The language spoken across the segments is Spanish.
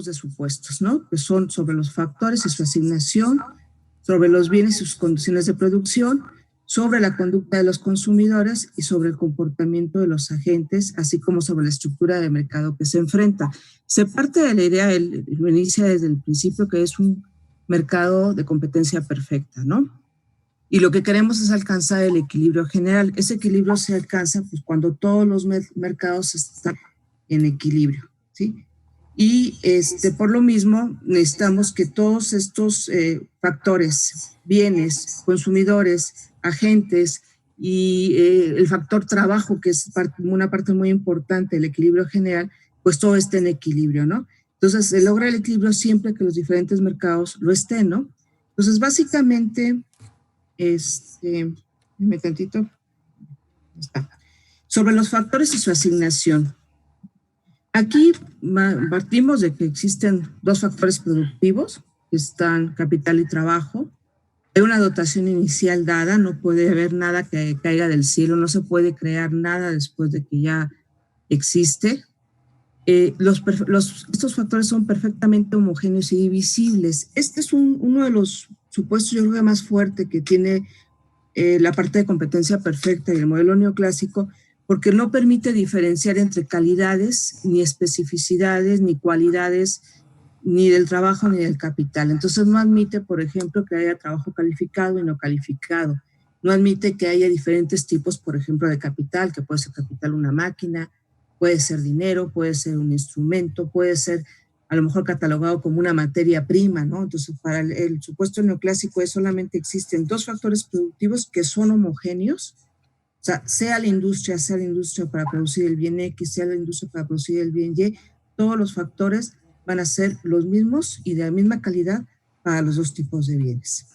tipos de supuestos, ¿no? Que son sobre los factores y su asignación, sobre los bienes y sus condiciones de producción, sobre la conducta de los consumidores y sobre el comportamiento de los agentes, así como sobre la estructura de mercado que se enfrenta. Se parte de la idea, lo inicia desde el principio, que es un mercado de competencia perfecta, ¿no? Y lo que queremos es alcanzar el equilibrio general. Ese equilibrio se alcanza pues, cuando todos los mercados están en equilibrio, ¿sí? Y por lo mismo necesitamos que todos estos factores, bienes, consumidores, agentes y el factor trabajo, que es una parte muy importante del equilibrio general, pues todo esté en equilibrio, ¿no? Entonces se logra el equilibrio siempre que los diferentes mercados lo estén, ¿no? Entonces básicamente, dime tantito, está. Sobre los factores y su asignación. Aquí partimos de que existen dos factores productivos, que están capital y trabajo. Hay una dotación inicial dada, no puede haber nada que caiga del cielo, no se puede crear nada después de que ya existe. Estos factores son perfectamente homogéneos y divisibles. Este es uno de los supuestos, yo creo que más fuerte que tiene la parte de competencia perfecta y el modelo neoclásico, porque no permite diferenciar entre calidades, ni especificidades, ni cualidades, ni del trabajo, ni del capital. Entonces no admite, por ejemplo, que haya trabajo calificado y no calificado. No admite que haya diferentes tipos, por ejemplo, de capital, que puede ser capital una máquina, puede ser dinero, puede ser un instrumento, puede ser a lo mejor catalogado como una materia prima, ¿no? Entonces, para el supuesto neoclásico solamente existen dos factores productivos que son homogéneos, o sea la industria para producir el bien X, sea la industria para producir el bien Y, todos los factores van a ser los mismos y de la misma calidad para los dos tipos de bienes.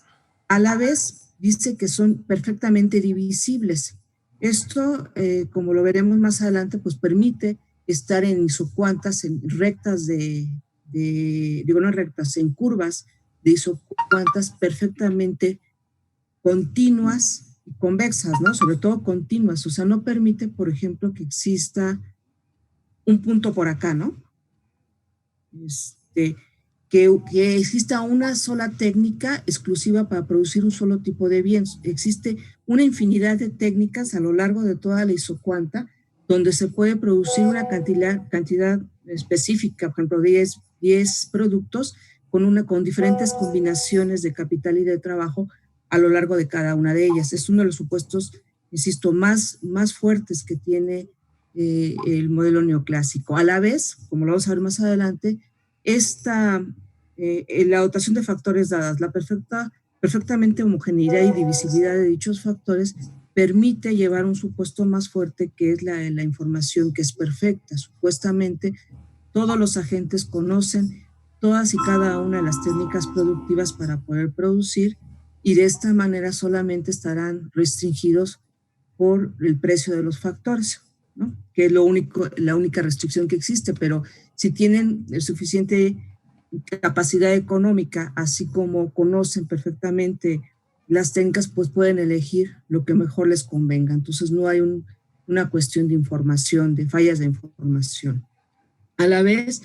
A la vez, dice que son perfectamente divisibles. Esto, como lo veremos más adelante, pues permite estar en isocuantas, en rectas no rectas, en curvas de isocuantas perfectamente continuas y convexas, ¿no? Sobre todo continuas, o sea, no permite, por ejemplo, que exista un punto por acá, ¿no? Que exista una sola técnica exclusiva para producir un solo tipo de bien. Existe una infinidad de técnicas a lo largo de toda la isocuanta donde se puede producir una cantidad específica, por ejemplo, 10 productos con diferentes combinaciones de capital y de trabajo a lo largo de cada una de ellas. Es uno de los supuestos, insisto, más fuertes que tiene el modelo neoclásico. A la vez, como lo vamos a ver más adelante, la dotación de factores dadas, la perfectamente homogeneidad y divisibilidad de dichos factores permite llevar un supuesto más fuerte, que es la información que es perfecta. Supuestamente todos los agentes conocen todas y cada una de las técnicas productivas para poder producir, y de esta manera solamente estarán restringidos por el precio de los factores, ¿no? Que es la única restricción que existe, pero si tienen suficiente capacidad económica, así como conocen perfectamente las técnicas, pues pueden elegir lo que mejor les convenga. Entonces no hay una cuestión de información, de fallas de información. A la vez,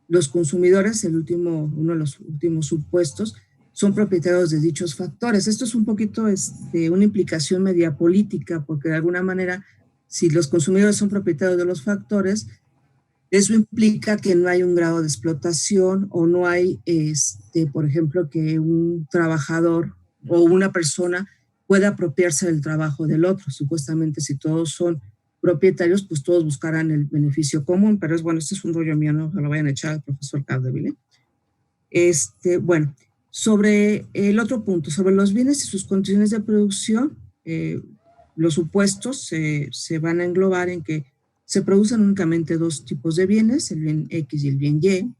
los consumidores, uno de los últimos supuestos, son propietarios de dichos factores. Esto es un poquito una implicación media política, porque de alguna manera, si los consumidores son propietarios de los factores, eso implica que no hay un grado de explotación o no hay, por ejemplo, que un trabajador o una persona pueda apropiarse del trabajo del otro. Supuestamente, si todos son propietarios, pues todos buscarán el beneficio común, pero este es un rollo mío, no se lo vayan a echar al profesor Capdeville. Bueno, sobre el otro punto, sobre los bienes y sus condiciones de producción, los supuestos se van a englobar en que se producen únicamente dos tipos de bienes, el bien X y el bien Y.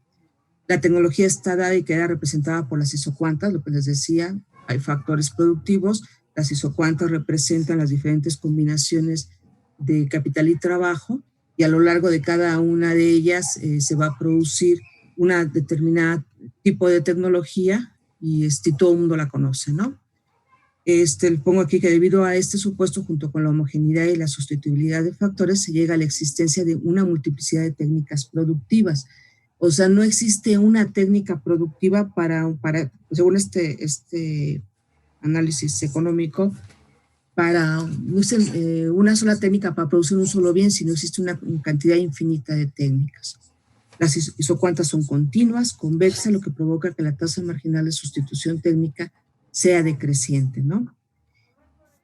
La tecnología está dada y queda representada por las isocuantas, lo que les decía, hay factores productivos, las isocuantas representan las diferentes combinaciones de capital y trabajo, y a lo largo de cada una de ellas se va a producir una determinada tipo de tecnología y todo el mundo la conoce, ¿no? Pongo aquí que debido a este supuesto, junto con la homogeneidad y la sustituibilidad de factores, se llega a la existencia de una multiplicidad de técnicas productivas. O sea, no existe una técnica productiva según este análisis económico, para una sola técnica para producir un solo bien, sino existe una cantidad infinita de técnicas. Las isocuantas son continuas, convexas, lo que provoca que la tasa marginal de sustitución técnica sea decreciente, ¿no?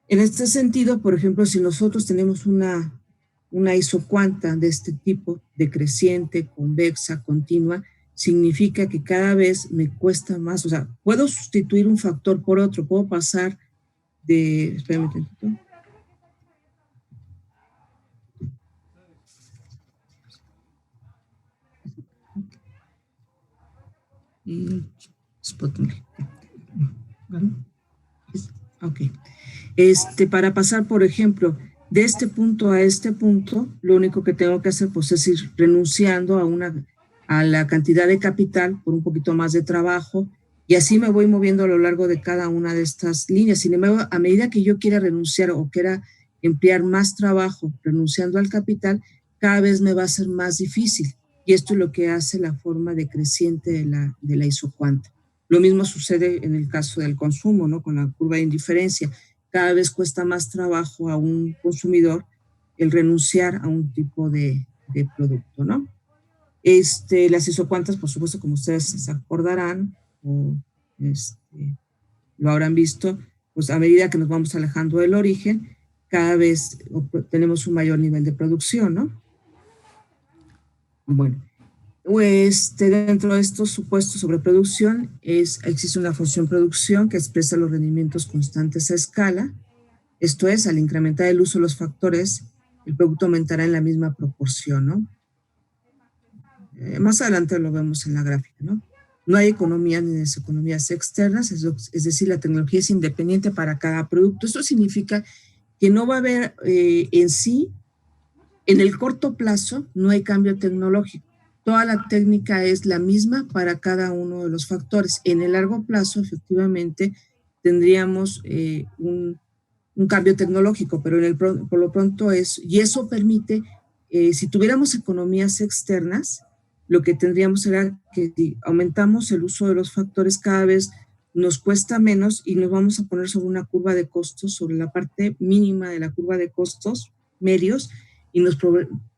En este sentido, por ejemplo, si nosotros tenemos una isocuanta de este tipo, decreciente, convexa, continua, significa que cada vez me cuesta más, o sea, puedo sustituir un factor por otro, puedo pasar de, espérame un tantito. Ok. Para pasar, por ejemplo, de este punto a este punto, lo único que tengo que hacer pues, es ir renunciando a la cantidad de capital por un poquito más de trabajo, y así me voy moviendo a lo largo de cada una de estas líneas. Sin embargo, a medida que yo quiera renunciar o quiera emplear más trabajo renunciando al capital, cada vez me va a ser más difícil. Y esto es lo que hace la forma decreciente de la isocuanta. Lo mismo sucede en el caso del consumo, ¿no? Con la curva de indiferencia. Cada vez cuesta más trabajo a un consumidor el renunciar a un tipo de producto, ¿no? Las isocuantas, por supuesto, como ustedes se acordarán o lo habrán visto, pues a medida que nos vamos alejando del origen, cada vez tenemos un mayor nivel de producción, ¿no? Bueno, dentro de estos supuestos sobre producción existe una función producción que expresa los rendimientos constantes a escala. Esto es, al incrementar el uso de los factores, el producto aumentará en la misma proporción, ¿no? Más adelante lo vemos en la gráfica, ¿no? No hay economía ni deseconomías externas, es decir, la tecnología es independiente para cada producto. Esto significa que no va a haber en sí, en el corto plazo, no hay cambio tecnológico. Toda la técnica es la misma para cada uno de los factores. En el largo plazo, efectivamente, tendríamos un cambio tecnológico, pero por lo pronto y eso permite, si tuviéramos economías externas, lo que tendríamos será que si aumentamos el uso de los factores, cada vez nos cuesta menos y nos vamos a poner sobre una curva de costos, sobre la parte mínima de la curva de costos medios, y nos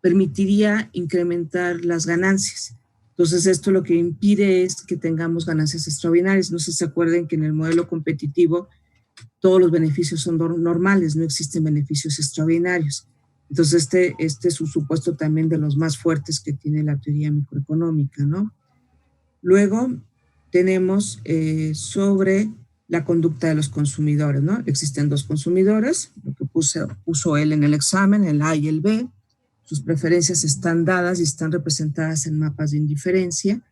permitiría incrementar las ganancias. Entonces, esto lo que impide es que tengamos ganancias extraordinarias. No sé si se acuerden que en el modelo competitivo todos los beneficios son normales, no existen beneficios extraordinarios. Entonces, este es un supuesto también de los más fuertes que tiene la teoría microeconómica, ¿no? Luego tenemos sobre la conducta de los consumidores, ¿no? Existen dos consumidores, lo que puso él en el examen, el A y el B. Sus preferencias están dadas y están representadas en mapas de indiferencia.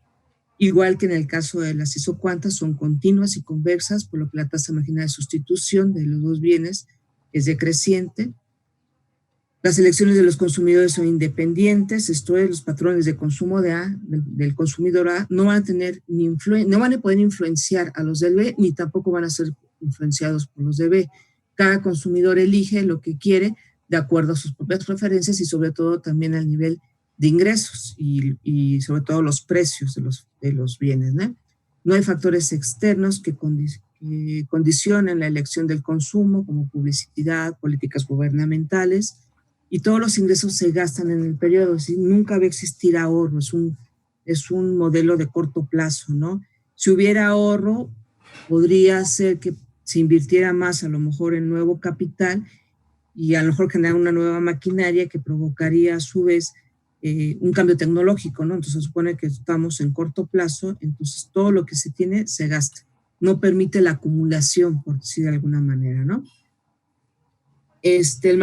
Igual que en el caso de las isocuantas, son continuas y convexas, por lo que la tasa marginal de sustitución de los dos bienes es decreciente. Las elecciones de los consumidores son independientes, esto es, los patrones de consumo del consumidor A no van a poder influenciar a los del B, ni tampoco van a ser influenciados por los de B. Cada consumidor elige lo que quiere de acuerdo a sus propias preferencias y sobre todo también al nivel de ingresos y sobre todo los precios de los bienes, ¿no? No hay factores externos que condicionen la elección del consumo, como publicidad, políticas gubernamentales, y todos los ingresos se gastan en el periodo, ¿sí? Nunca va a existir ahorro, es un modelo de corto plazo, ¿no? Si hubiera ahorro, podría ser que se invirtiera más a lo mejor en nuevo capital y a lo mejor generar una nueva maquinaria que provocaría a su vez un cambio tecnológico, ¿no? Entonces se supone que estamos en corto plazo, entonces todo lo que se tiene se gasta, no permite la acumulación, por decir de alguna manera, ¿no? El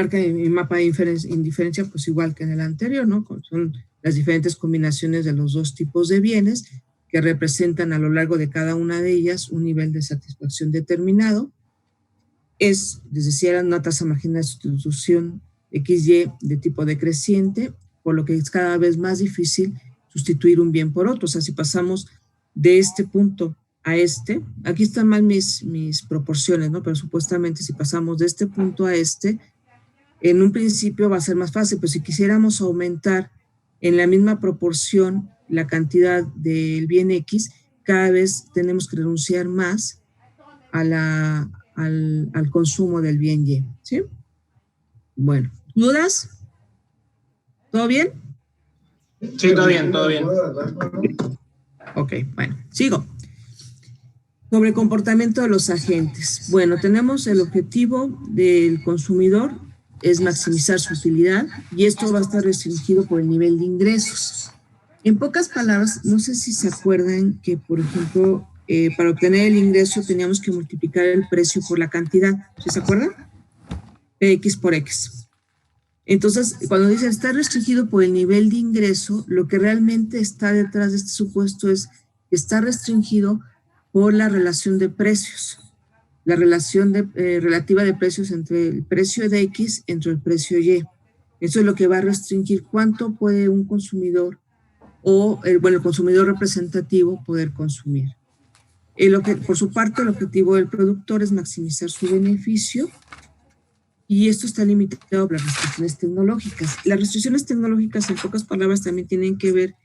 mapa de indiferencia, pues igual que en el anterior, ¿no? Son las diferentes combinaciones de los dos tipos de bienes que representan a lo largo de cada una de ellas un nivel de satisfacción determinado. Les decía, era una tasa marginal de sustitución XY de tipo decreciente, por lo que es cada vez más difícil sustituir un bien por otro. O sea, si pasamos de este punto a aquí están mal mis proporciones, ¿no? Pero supuestamente si pasamos de este punto a en un principio va a ser más fácil, pero si quisiéramos aumentar en la misma proporción la cantidad del bien X, cada vez tenemos que renunciar más al consumo del bien Y, ¿sí? Bueno, ¿dudas? ¿Todo bien? Sí, todo bien, todo bien. Ok, bueno, sigo. Sobre el comportamiento de los agentes. Bueno, tenemos el objetivo del consumidor es maximizar su utilidad y esto va a estar restringido por el nivel de ingresos. En pocas palabras, no sé si se acuerdan que, por ejemplo, para obtener el ingreso teníamos que multiplicar el precio por la cantidad. ¿Sí se acuerdan? X por X. Entonces, cuando dice está restringido por el nivel de ingreso, lo que realmente está detrás de este supuesto es que está restringido por la relación de precios, la relación relativa de precios entre el precio de X entre el precio Y. Eso es lo que va a restringir cuánto puede un consumidor o el consumidor representativo poder consumir. Por su parte, el objetivo del productor es maximizar su beneficio y esto está limitado por las restricciones tecnológicas. Las restricciones tecnológicas, en pocas palabras, también tienen que ver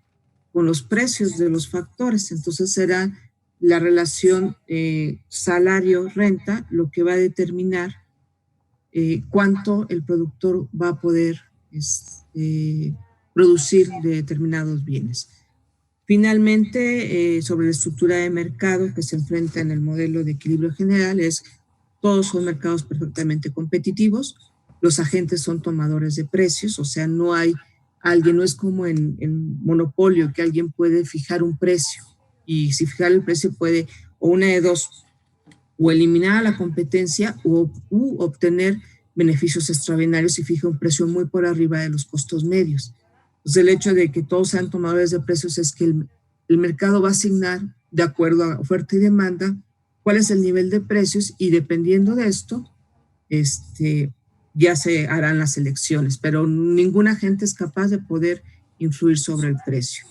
con los precios de los factores. Entonces será la relación salario-renta lo que va a determinar cuánto el productor va a poder producir de determinados bienes. Finalmente, sobre la estructura de mercado que se enfrenta en el modelo de equilibrio general es todos son mercados perfectamente competitivos, los agentes son tomadores de precios, o sea, no hay alguien, no es como en monopolio que alguien puede fijar un precio y si fijar el precio puede, o una de dos, o eliminar a la competencia u obtener beneficios extraordinarios y fija un precio muy por arriba de los costos medios. Entonces, el hecho de que todos sean tomadores de precios es que el mercado va a asignar, de acuerdo a oferta y demanda, cuál es el nivel de precios y dependiendo de esto, ya se harán las elecciones, pero ningún agente es capaz de poder influir sobre el precio.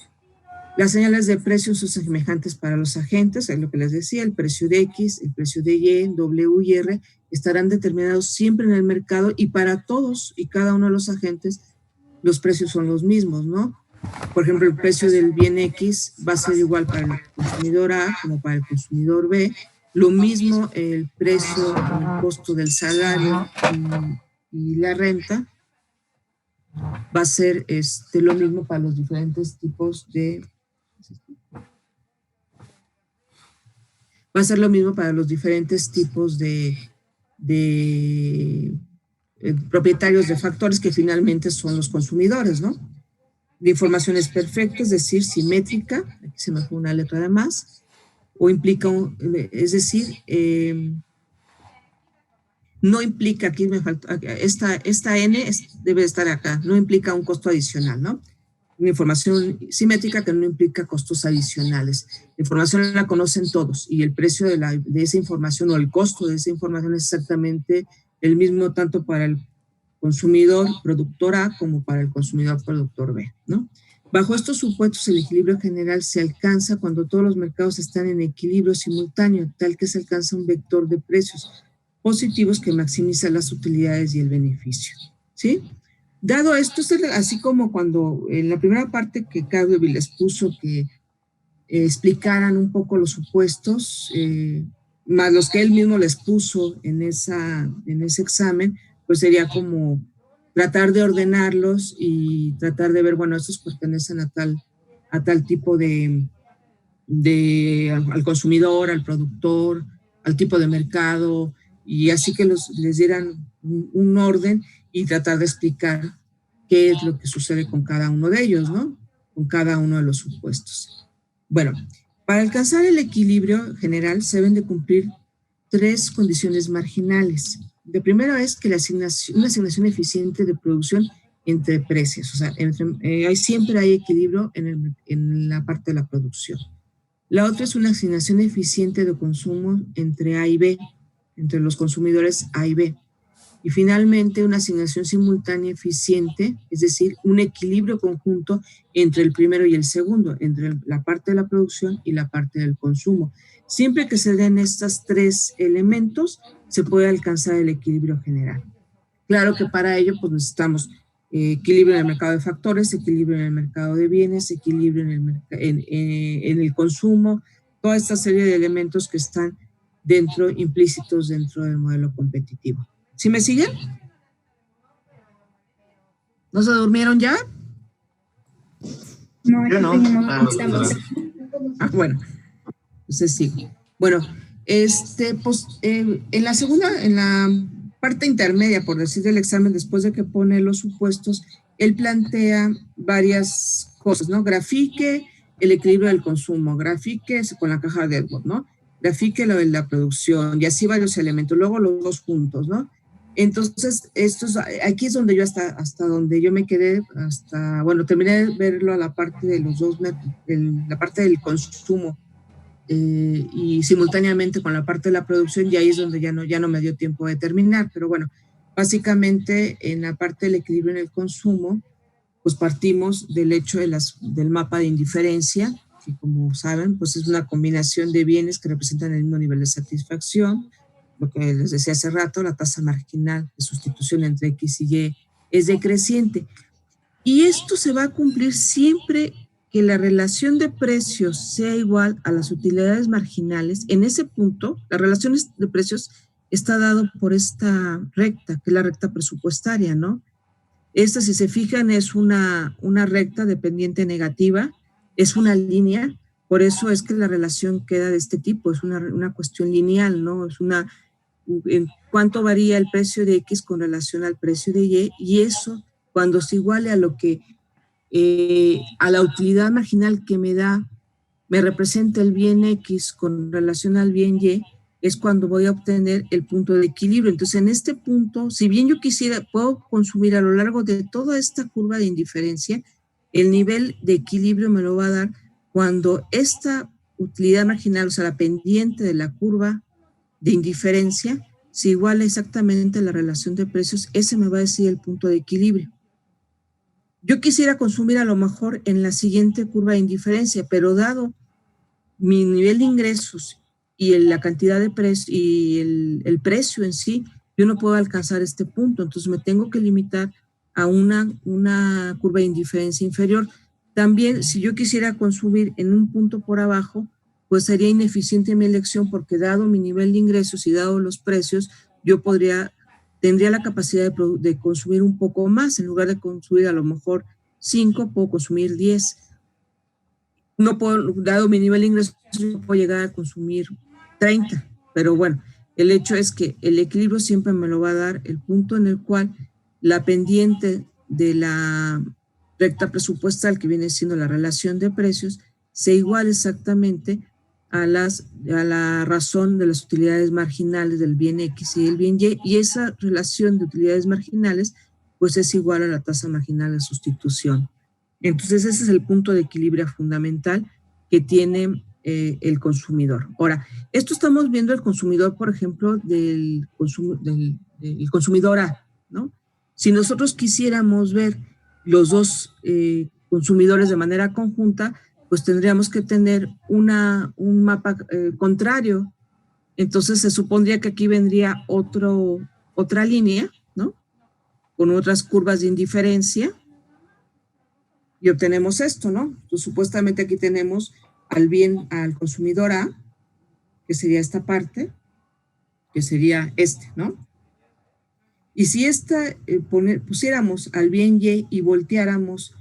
Las señales de precios son semejantes para los agentes, es lo que les decía, el precio de X, el precio de Y, W y R estarán determinados siempre en el mercado y para todos y cada uno de los agentes los precios son los mismos, ¿no? Por ejemplo, el precio del bien X va a ser igual para el consumidor A como para el consumidor B. Lo mismo el precio, el costo del salario y la renta va a ser lo mismo para los diferentes tipos de... Va a ser lo mismo para los diferentes tipos de propietarios de factores que finalmente son los consumidores, ¿no? La información es perfecta, es decir, simétrica, aquí se me fue una letra de más, o implica, es decir, no implica, aquí me faltó, esta N debe estar acá, no implica un costo adicional, ¿no? Una información simétrica que no implica costos adicionales. La información la conocen todos y el precio de esa información o el costo de esa información es exactamente el mismo tanto para el consumidor productor A como para el consumidor productor B, ¿no? Bajo estos supuestos, el equilibrio general se alcanza cuando todos los mercados están en equilibrio simultáneo, tal que se alcanza un vector de precios positivos que maximiza las utilidades y el beneficio, ¿sí? Dado esto, es así como cuando en la primera parte que Cadwell les puso que explicaran un poco los supuestos, más los que él mismo les puso en ese examen, pues sería como tratar de ordenarlos y tratar de ver, bueno, estos pertenecen a tal tipo al consumidor, al productor, al tipo de mercado, y así que les dieran un orden y tratar de explicar qué es lo que sucede con cada uno de ellos, ¿no? Con cada uno de los supuestos. Bueno, para alcanzar el equilibrio general se deben de cumplir 3 condiciones marginales. La primera es que una asignación eficiente de producción entre precios, o sea, siempre hay equilibrio en la parte de la producción. La otra es una asignación eficiente de consumo entre A y B, entre los consumidores A y B. Y finalmente, una asignación simultánea eficiente, es decir, un equilibrio conjunto entre el primero y el segundo, entre la parte de la producción y la parte del consumo. Siempre que se den estos 3 elementos, se puede alcanzar el equilibrio general. Claro que para ello pues necesitamos equilibrio en el mercado de factores, equilibrio en el mercado de bienes, equilibrio en el consumo, toda esta serie de elementos que están implícitos dentro del modelo competitivo. ¿Sí me siguen? ¿No se durmieron ya? No, Yo no. estamos. Bueno, entonces sí. Bueno, pues en la parte intermedia, por decir, del examen, después de que pone los supuestos, él plantea varias cosas, ¿no? Grafique el equilibrio del consumo, grafique con la caja de Edward, ¿no? Grafique lo de la producción y así varios elementos, luego los dos juntos, ¿no? Entonces, aquí es donde yo hasta donde yo me quedé, bueno, terminé de verlo a la parte de los dos, la parte del consumo, y simultáneamente con la parte de la producción, y ahí es donde ya no me dio tiempo de terminar, pero bueno, básicamente en la parte del equilibrio en el consumo, pues partimos del hecho del mapa de indiferencia, que como saben, pues es una combinación de bienes que representan el mismo nivel de satisfacción. Lo que les decía hace rato, la tasa marginal de sustitución entre X y Y es decreciente. Y esto se va a cumplir siempre que la relación de precios sea igual a las utilidades marginales. En ese punto, la relación de precios está dado por esta recta, que es la recta presupuestaria, ¿no? Esta, si se fijan, es una recta dependiente negativa, es una línea, por eso es que la relación queda de este tipo, es una cuestión lineal, ¿no? Es en cuánto varía el precio de X con relación al precio de Y, y eso, cuando se iguale a lo que, a la utilidad marginal que me representa el bien X con relación al bien Y, es cuando voy a obtener el punto de equilibrio. Entonces, en este punto, si bien yo puedo consumir a lo largo de toda esta curva de indiferencia, el nivel de equilibrio me lo va a dar cuando esta utilidad marginal, o sea, la pendiente de la curva de indiferencia, se iguala exactamente a la relación de precios, ese me va a decir el punto de equilibrio. Yo quisiera consumir a lo mejor en la siguiente curva de indiferencia, pero dado mi nivel de ingresos y la cantidad de precio y el precio en sí, yo no puedo alcanzar este punto, entonces me tengo que limitar a una curva de indiferencia inferior. También, si yo quisiera consumir en un punto por abajo, pues sería ineficiente mi elección porque dado mi nivel de ingresos y dado los precios, yo tendría la capacidad de consumir un poco más. En lugar de consumir a lo mejor 5, puedo consumir 10. No puedo, dado mi nivel de ingresos, no puedo llegar a consumir 30, pero bueno, el hecho es que el equilibrio siempre me lo va a dar el punto en el cual la pendiente de la recta presupuestal, que viene siendo la relación de precios, se iguala exactamente a la razón de las utilidades marginales del bien X y el bien Y, y esa relación de utilidades marginales pues es igual a la tasa marginal de sustitución. Entonces ese es el punto de equilibrio fundamental que tiene el consumidor. Ahora, esto estamos viendo el consumidor, por ejemplo, del consumidor A, ¿no? Si nosotros quisiéramos ver los dos consumidores de manera conjunta, pues tendríamos que tener un mapa contrario. Entonces se supondría que aquí vendría otra línea, ¿no? Con otras curvas de indiferencia, y obtenemos esto, ¿no? Entonces, supuestamente aquí tenemos al consumidor A, que sería esta parte, que sería ¿no? Y si pusiéramos al bien Y y volteáramos,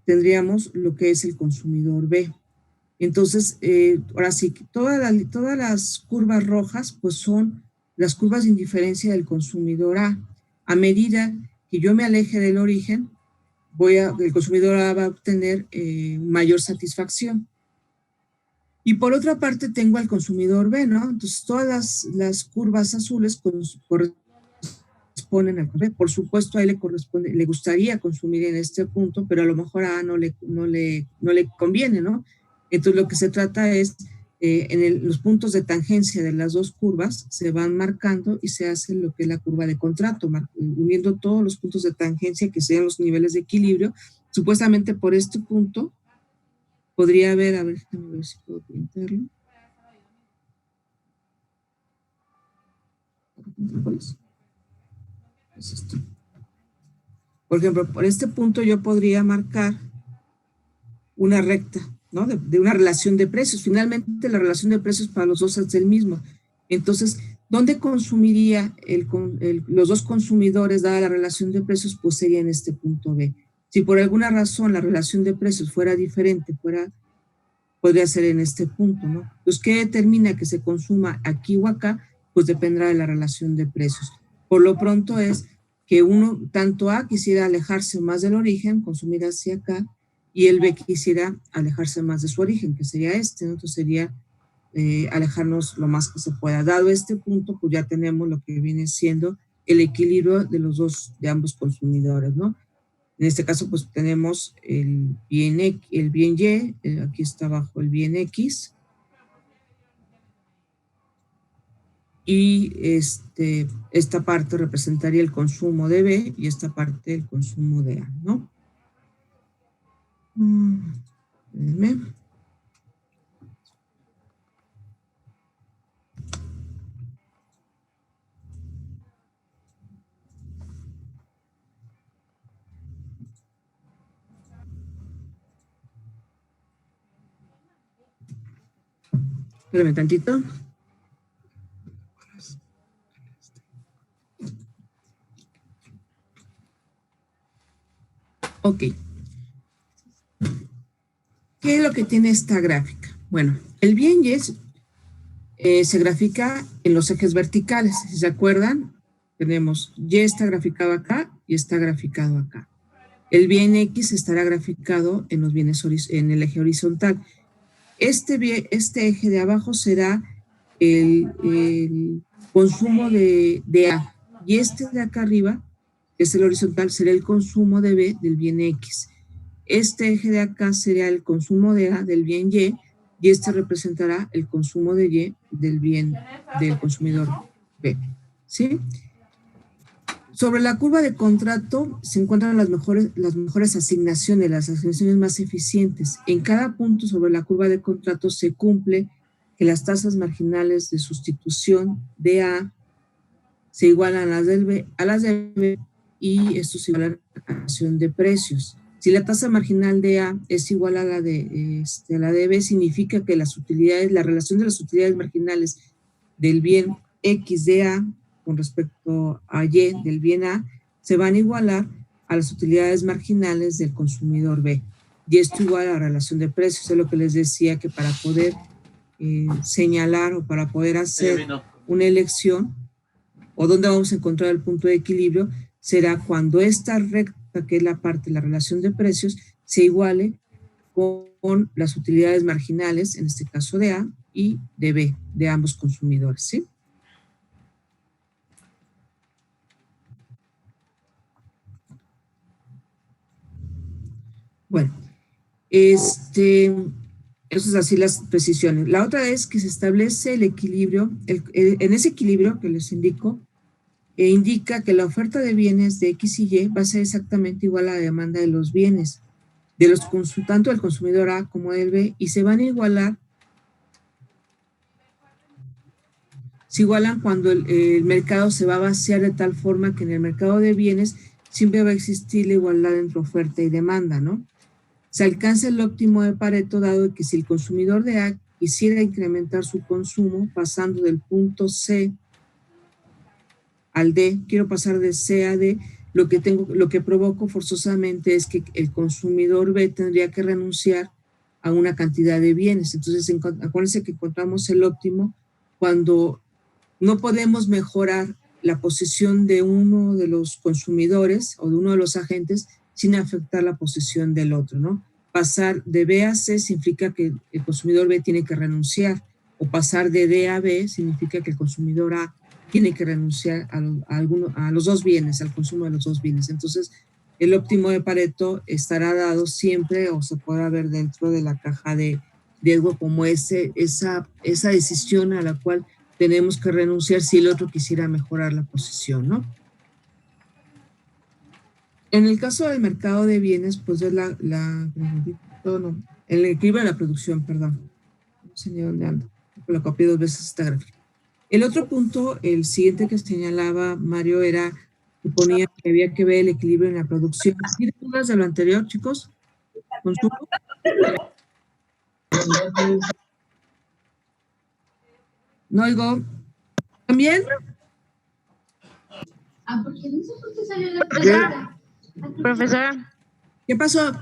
tendríamos lo que es el consumidor B. Entonces, ahora sí, todas las curvas rojas, pues son las curvas de indiferencia del consumidor A. A medida que yo me aleje del origen, el consumidor va a obtener mayor satisfacción. Y por otra parte tengo al consumidor B, ¿no? Entonces todas las curvas azules corresponden al consumidor B. Por supuesto a él le gustaría consumir en este punto, pero a lo mejor a no le conviene, ¿no? Entonces lo que se trata es, los puntos de tangencia de las dos curvas se van marcando y se hace lo que es la curva de contrato, uniendo todos los puntos de tangencia que sean los niveles de equilibrio. Supuestamente por este punto podría haber, a ver si puedo pintarlo. ¿Cuál es? Es esto. Por ejemplo, por este punto yo podría marcar una recta, ¿no? De una relación de precios. Finalmente, la relación de precios para los dos es el mismo. Entonces, ¿dónde consumiría los dos consumidores dada la relación de precios? Pues sería en este punto B. Si por alguna razón la relación de precios fuera diferente, podría ser en este punto, ¿no? Pues, ¿qué determina que se consuma aquí o acá? Pues dependerá de la relación de precios. Por lo pronto es que tanto A quisiera alejarse más del origen, consumir hacia acá, y el B quisiera alejarse más de su origen, que sería este, ¿no? Entonces sería alejarnos lo más que se pueda. Dado este punto, pues ya tenemos lo que viene siendo el equilibrio de ambos consumidores, ¿no? En este caso, pues tenemos el bien Y, aquí está abajo el bien X, y esta parte representaría el consumo de B y esta parte el consumo de A, ¿no? Espérenme. Espérame tantito. Ok. ¿Qué es lo que tiene esta gráfica? Bueno, el bien Y se grafica en los ejes verticales. Si se acuerdan, tenemos Y está graficado acá y está graficado acá. El bien X estará graficado en los bienes en el eje horizontal. Este eje de abajo será el consumo de A, y este de acá arriba, que es el horizontal, será el consumo de B del bien X. Este eje de acá sería el consumo de A del bien y este representará el consumo de Y del consumidor B. ¿Sí? Sobre la curva de contrato se encuentran las mejores asignaciones, las asignaciones más eficientes. En cada punto sobre la curva de contrato se cumple que las tasas marginales de sustitución de A se igualan a las de B y esto se iguala a la relación de precios. Si la tasa marginal de A es igual a la de B, significa que la relación de las utilidades marginales del bien X de A con respecto a Y del bien A se van a igualar a las utilidades marginales del consumidor B. Y esto igual a la relación de precios. Es lo que les decía, que para poder señalar o para poder hacer una elección o dónde vamos a encontrar el punto de equilibrio, será cuando esta recta, que es la parte de la relación de precios, se iguale con las utilidades marginales, en este caso de A y de B, de ambos consumidores, ¿sí? Bueno, entonces así las precisiones. La otra es que se establece el equilibrio, en ese equilibrio que les indico, indica que la oferta de bienes de X y Y va a ser exactamente igual a la demanda de los bienes, tanto del consumidor A como del B, y se van a igualar, se igualan cuando el mercado se va a vaciar de tal forma que en el mercado de bienes siempre va a existir la igualdad entre oferta y demanda, ¿no? Se alcanza el óptimo de Pareto dado que si el consumidor de A quisiera incrementar su consumo pasando del punto C al D, quiero pasar de C a D, lo que provoco forzosamente es que el consumidor B tendría que renunciar a una cantidad de bienes. Entonces, acuérdense que encontramos el óptimo cuando no podemos mejorar la posición de uno de los consumidores o de uno de los agentes sin afectar la posición del otro, ¿no? Pasar de B a C significa que el consumidor B tiene que renunciar, o pasar de D a B significa que el consumidor A tiene que renunciar a los dos bienes, al consumo de los dos bienes. Entonces, el óptimo de Pareto estará dado siempre o se podrá ver dentro de la caja de algo como esa decisión a la cual tenemos que renunciar si el otro quisiera mejorar la posición, ¿no? En el caso del mercado de bienes, pues es el equilibrio de la producción, perdón. No sé ni dónde ando. Lo copié 2 veces esta gráfica. El otro punto, el siguiente que señalaba Mario, era que ponía que había que ver el equilibrio en la producción. ¿Tienen dudas de lo anterior, chicos? ¿Consumo? No oigo. ¿También? ¿Por qué no sé por qué salió la pregunta? Profesora, ¿Qué pasó?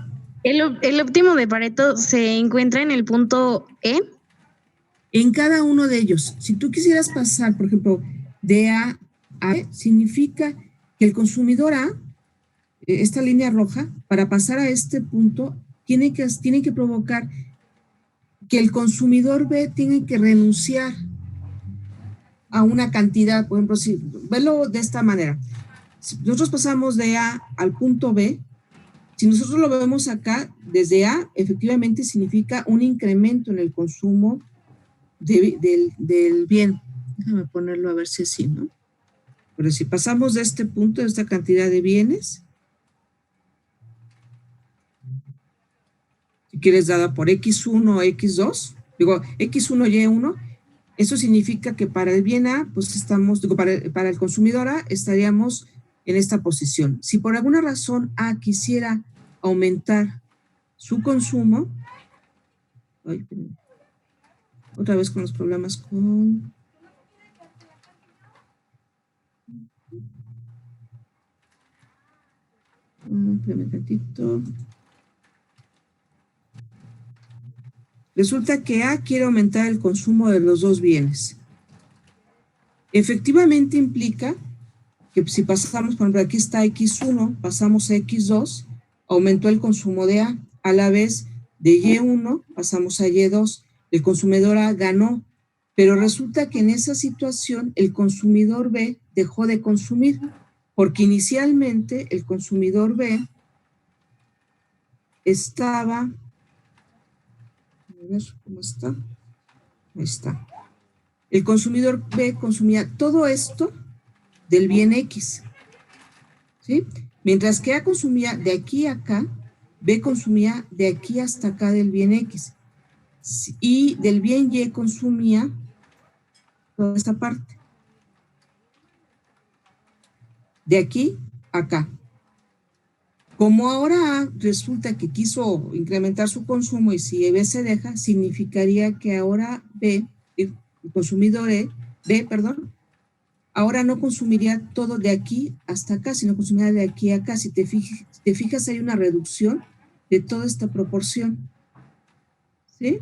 ¿el óptimo de Pareto se encuentra en el punto E? En cada uno de ellos. Si tú quisieras pasar, por ejemplo, de A a B, significa que el consumidor A, esta línea roja, para pasar a este punto, tiene que provocar que el consumidor B tiene que renunciar a una cantidad. Por ejemplo, si velo de esta manera. Si nosotros pasamos de A al punto B, si nosotros lo vemos acá, desde A, efectivamente significa un incremento en el consumo del bien. Déjame ponerlo a ver si así, ¿no? Pero si pasamos de este punto, de esta cantidad de bienes, si quieres dada por X1 o X2, digo X1, Y1, eso significa que para el bien A, pues estamos, digo, para el consumidor A, estaríamos en esta posición. Si por alguna razón A quisiera aumentar su consumo, ay, otra vez con los problemas con... Espérame tantito. Resulta que A quiere aumentar el consumo de los dos bienes. Efectivamente implica que si pasamos, por ejemplo, aquí está X1, pasamos a X2, aumentó el consumo de A. A la vez de Y1 pasamos a Y2. El consumidor A ganó, pero resulta que en esa situación el consumidor B dejó de consumir, porque inicialmente el consumidor B estaba, a ver cómo está, ahí está. El consumidor B consumía todo esto del bien X, ¿sí? Mientras que A consumía de aquí a acá, B consumía de aquí hasta acá del bien X. Y del bien Y consumía toda esta parte. De aquí a acá. Como ahora A resulta que quiso incrementar su consumo y si B se deja, significaría que ahora B, el consumidor B, ahora no consumiría todo de aquí hasta acá, sino consumiría de aquí a acá. Si te fijas, hay una reducción de toda esta proporción, ¿sí?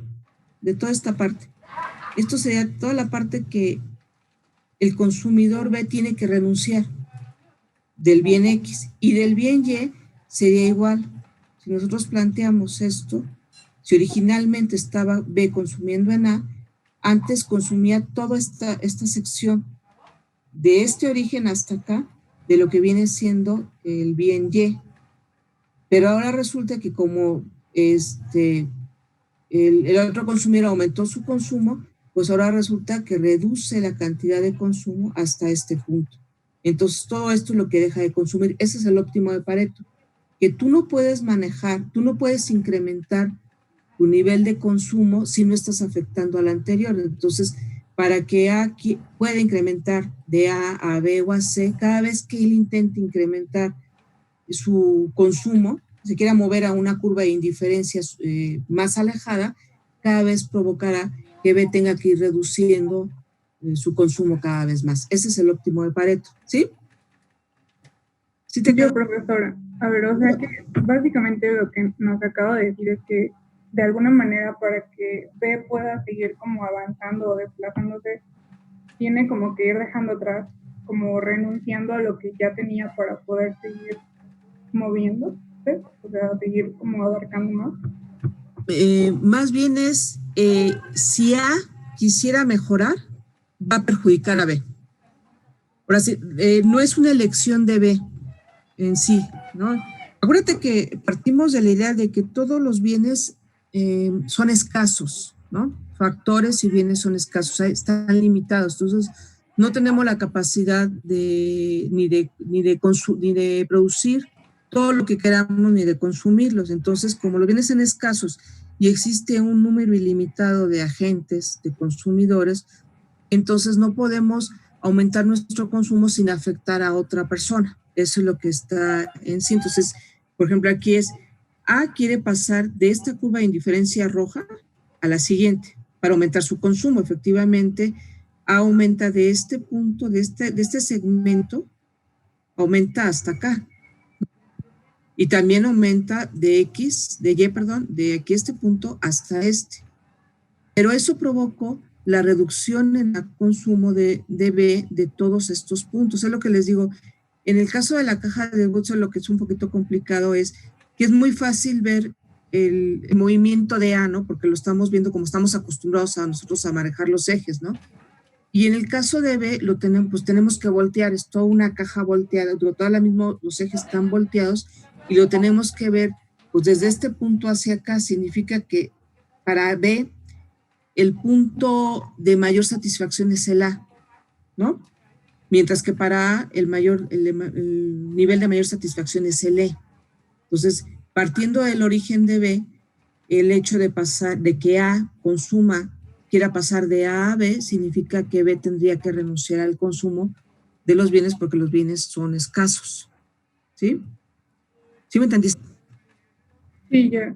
De toda esta parte. Esto sería toda la parte que el consumidor B tiene que renunciar del bien X. Y del bien Y sería igual. Si nosotros planteamos esto, si originalmente estaba B consumiendo en A, antes consumía toda esta sección de este origen hasta acá, de lo que viene siendo el bien Y. Pero ahora resulta que como el otro consumidor aumentó su consumo, pues ahora resulta que reduce la cantidad de consumo hasta este punto. Entonces, todo esto es lo que deja de consumir. Ese es el óptimo de Pareto, que tú no puedes manejar, tú no puedes incrementar tu nivel de consumo si no estás afectando al anterior. Entonces, para que A pueda incrementar de A a B o a C, cada vez que él intente incrementar su consumo, se quiera mover a una curva de indiferencia más alejada, cada vez provocará que B tenga que ir reduciendo su consumo cada vez más. Ese es el óptimo de Pareto, ¿sí? ¿Sí te quedó? Profesora, a ver, o sea que básicamente lo que nos acaba de decir es que de alguna manera para que B pueda seguir como avanzando o desplazándose, tiene como que ir dejando atrás, como renunciando a lo que ya tenía para poder seguir moviendo, ¿sí? O sea, seguir como abarcando más. Más bien es, si A quisiera mejorar, va a perjudicar a B. Ahora sí, no es una elección de B en sí, ¿no? Acuérdate que partimos de la idea de que todos los bienes son escasos, ¿no? Factores y bienes son escasos, están limitados. Entonces, no tenemos la capacidad ni de producir todo lo que queramos ni de consumirlos. Entonces, como los bienes son escasos y existe un número ilimitado de agentes, de consumidores, entonces no podemos aumentar nuestro consumo sin afectar a otra persona. Eso es lo que está en sí. Entonces, por ejemplo, aquí es A quiere pasar de esta curva de indiferencia roja a la siguiente para aumentar su consumo. Efectivamente, A aumenta de este punto, de este segmento, aumenta hasta acá. Y también aumenta de aquí este punto hasta este. Pero eso provocó la reducción en el consumo de B de todos estos puntos. Es lo que les digo. En el caso de la caja de Woodson, lo que es un poquito complicado es que es muy fácil ver el movimiento de A, ¿no? Porque lo estamos viendo como estamos acostumbrados a nosotros a manejar los ejes, ¿no? Y en el caso de B, lo tenemos, pues tenemos que voltear, es toda una caja volteada, los ejes están volteados y lo tenemos que ver, pues desde este punto hacia acá, significa que para B, el punto de mayor satisfacción es el A, ¿no? Mientras que para A, el nivel de mayor satisfacción es el E. Entonces, partiendo del origen de B, el hecho de que A quiera pasar de A a B, significa que B tendría que renunciar al consumo de los bienes porque los bienes son escasos. ¿Sí? ¿Sí me entendiste? Sí, ya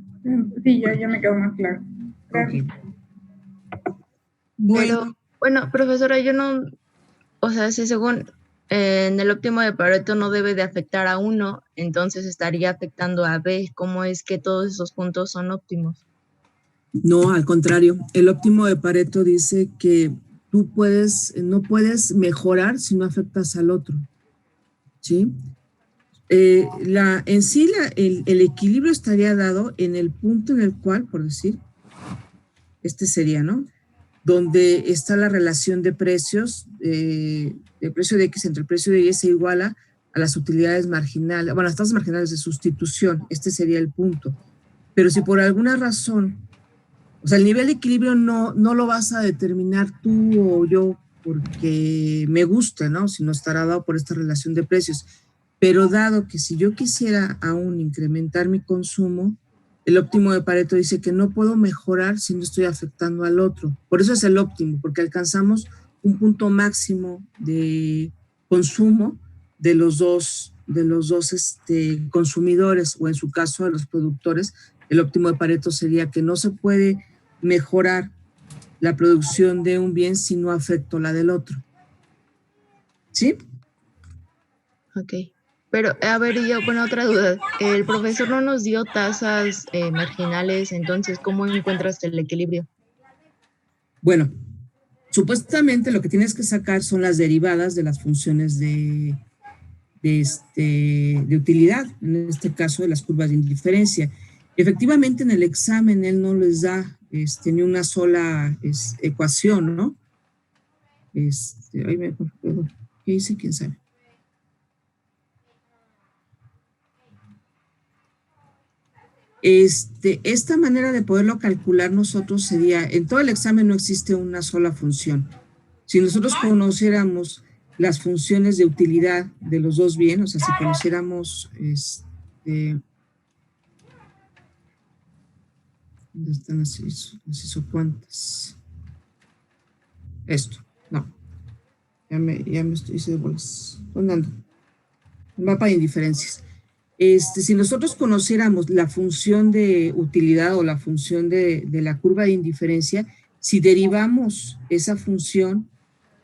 me quedó más claro. Gracias. Okay. Bueno, profesora, yo no, o sea, si según en el óptimo de Pareto no debe de afectar a uno, entonces estaría afectando a B. ¿Cómo es que todos esos puntos son óptimos? No, al contrario. El óptimo de Pareto dice que no puedes mejorar si no afectas al otro. ¿Sí? El equilibrio estaría dado en el punto en el cual, por decir, este sería, ¿no? Donde está la relación de precios, el precio de X entre el precio de Y se iguala a las utilidades marginales, bueno, las tasas marginales de sustitución. Este sería el punto. Pero si por alguna razón, o sea, el nivel de equilibrio no lo vas a determinar tú o yo porque me guste, ¿no? Sino estará dado por esta relación de precios. Pero dado que si yo quisiera aún incrementar mi consumo, el óptimo de Pareto dice que no puedo mejorar si no estoy afectando al otro. Por eso es el óptimo, porque alcanzamos un punto máximo de consumo de los dos consumidores, o en su caso de los productores. El óptimo de Pareto sería que no se puede mejorar la producción de un bien si no afecto la del otro. ¿Sí? Ok. Pero, a ver, otra duda. El profesor no nos dio tasas marginales, entonces, ¿cómo encuentras el equilibrio? Bueno, supuestamente lo que tienes que sacar son las derivadas de las funciones de utilidad, en este caso de las curvas de indiferencia. Efectivamente, en el examen él no les da ni una sola ecuación, ¿no? ¿Qué dice? ¿Quién sabe? Esta manera de poderlo calcular nosotros sería, en todo el examen no existe una sola función. Si nosotros conociéramos las funciones de utilidad de los dos bienes, o sea, si conociéramos, ¿dónde están las isocuantas? Esto, no. Ya me hice de bolas. ¿Dónde ando? El mapa de indiferencias. Si nosotros conociéramos la función de utilidad o la función de la curva de indiferencia, si derivamos esa función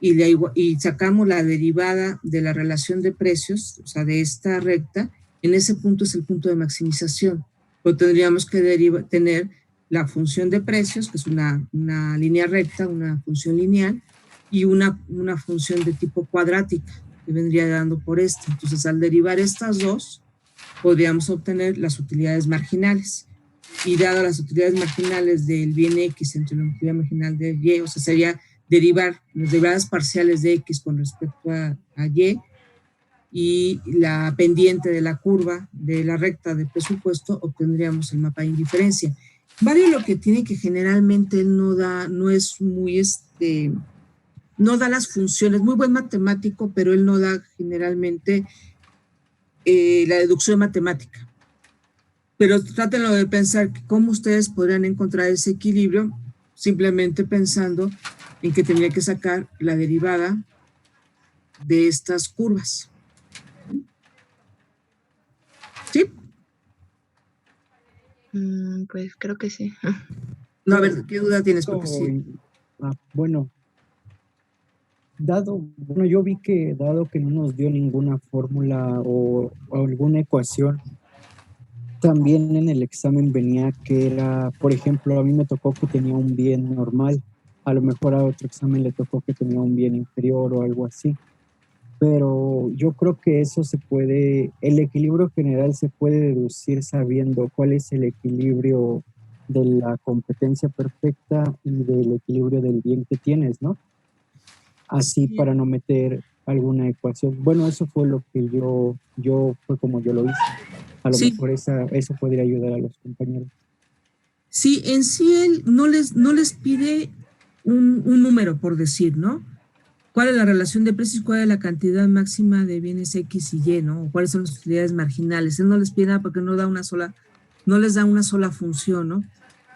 y sacamos la derivada de la relación de precios, o sea, de esta recta, en ese punto es el punto de maximización. Pero tendríamos que tener la función de precios, que es una línea recta, una función lineal, y una función de tipo cuadrática, que vendría dando por esta. Entonces, al derivar estas dos, podríamos obtener las utilidades marginales. Y dado las utilidades marginales del bien X entre la utilidad marginal de Y, o sea, sería derivar las derivadas parciales de X con respecto a Y la pendiente de la curva de la recta de presupuesto, obtendríamos el mapa de indiferencia. Mario lo que tiene que generalmente él no da las funciones, muy buen matemático, pero él no da generalmente la deducción matemática. Pero trátenlo de pensar cómo ustedes podrían encontrar ese equilibrio simplemente pensando en que tendría que sacar la derivada de estas curvas. Pues creo que sí. No, a ver, ¿qué duda tienes? Porque sí. Bueno, yo vi que dado que no nos dio ninguna fórmula o alguna ecuación, también en el examen venía que era, por ejemplo, a mí me tocó que tenía un bien normal, a lo mejor a otro examen le tocó que tenía un bien inferior o algo así, pero yo creo que eso el equilibrio general se puede deducir sabiendo cuál es el equilibrio de la competencia perfecta y del equilibrio del bien que tienes, ¿no? Así para no meter alguna ecuación. Bueno, eso fue lo que yo fue como yo lo hice. A lo mejor eso podría ayudar a los compañeros. Sí, en sí él no les pide un número, por decir, ¿no? ¿Cuál es la relación de precios? ¿Cuál es la cantidad máxima de bienes X y Y, ¿no? ¿Cuáles son las utilidades marginales? Él no les pide nada porque no les da una sola función, ¿no?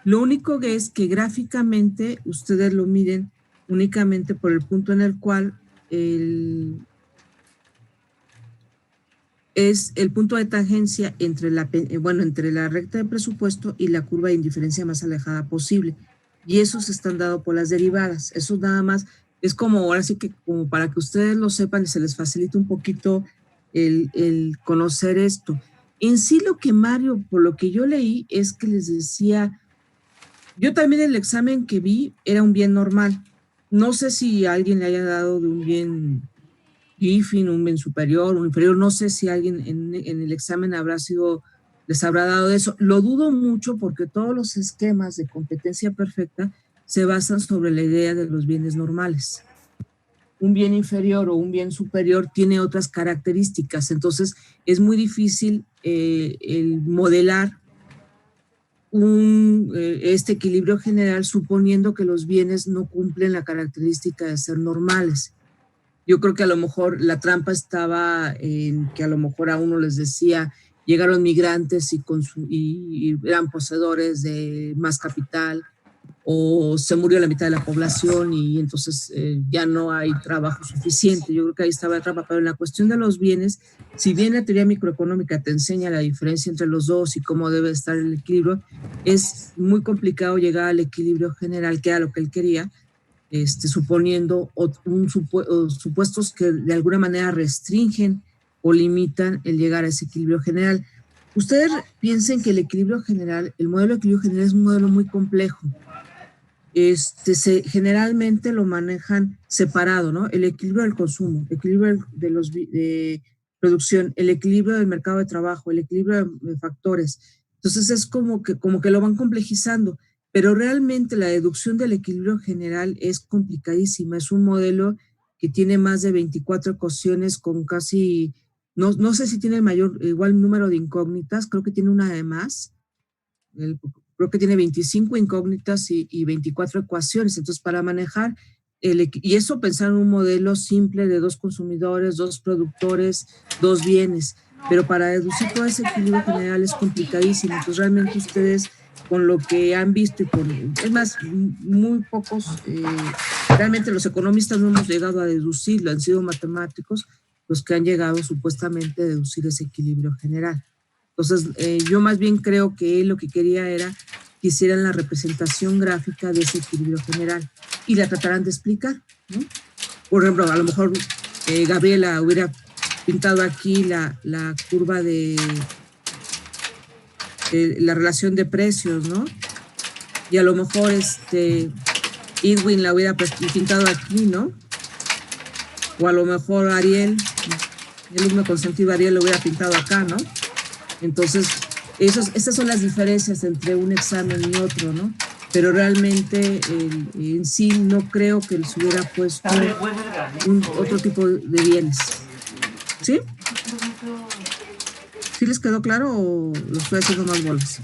Lo único que es que gráficamente ustedes lo miden únicamente por el punto en el cual es el punto de tangencia entre la recta de presupuesto y la curva de indiferencia más alejada posible. Y eso se están dado por las derivadas. Eso nada más es como, ahora sí que como para que ustedes lo sepan y se les facilite un poquito el conocer esto. En sí lo que Mario, por lo que yo leí, es que les decía, yo también el examen que vi era un bien normal. No sé si a alguien le haya dado de un bien Giffin, un bien superior, un inferior, no sé si alguien en el examen les habrá dado de eso. Lo dudo mucho porque todos los esquemas de competencia perfecta se basan sobre la idea de los bienes normales. Un bien inferior o un bien superior tiene otras características, entonces es muy difícil el modelar este equilibrio general suponiendo que los bienes no cumplen la característica de ser normales. Yo creo que a lo mejor la trampa estaba en que a lo mejor a uno les decía, llegaron migrantes y eran poseedores de más capital, o se murió la mitad de la población y entonces ya no hay trabajo suficiente. Yo creo que ahí estaba la trampa, pero en la cuestión de los bienes, si bien la teoría microeconómica te enseña la diferencia entre los dos y cómo debe estar el equilibrio, es muy complicado llegar al equilibrio general, que era lo que él quería, suponiendo supuestos que de alguna manera restringen o limitan el llegar a ese equilibrio general. Ustedes piensen que el equilibrio general, el modelo de equilibrio general es un modelo muy complejo. Generalmente lo manejan separado, ¿no? El equilibrio del consumo, el equilibrio de producción, el equilibrio del mercado de trabajo, el equilibrio de factores. Entonces es como que lo van complejizando. Pero realmente la deducción del equilibrio general es complicadísima. Es un modelo que tiene más de 24 ecuaciones con casi, no sé si tiene igual número de incógnitas, creo que tiene una de más. Creo que tiene 25 incógnitas y 24 ecuaciones. Entonces, para manejar, y eso pensar en un modelo simple de 2 consumidores, 2 productores, 2 bienes. Pero para deducir todo ese equilibrio general es complicadísimo. Entonces, realmente ustedes, con lo que han visto es más, muy pocos, realmente los economistas no hemos llegado a deducirlo, han sido matemáticos los que han llegado supuestamente a deducir ese equilibrio general. Entonces, yo más bien creo que él lo que quería era que hicieran la representación gráfica de ese equilibrio general y la trataran de explicar, ¿no? Por ejemplo, a lo mejor Gabriela hubiera pintado aquí la curva de la relación de precios, ¿no? Y a lo mejor Edwin la hubiera pintado aquí, ¿no? O a lo mejor Ariel, el alumno consentido Ariel lo hubiera pintado acá, ¿no? Entonces, esas son las diferencias entre un examen y otro, ¿no? Pero realmente en sí no creo que les hubiera puesto otro tipo de bienes. ¿Sí? ¿Sí les quedó claro o lo estoy haciendo más bolas?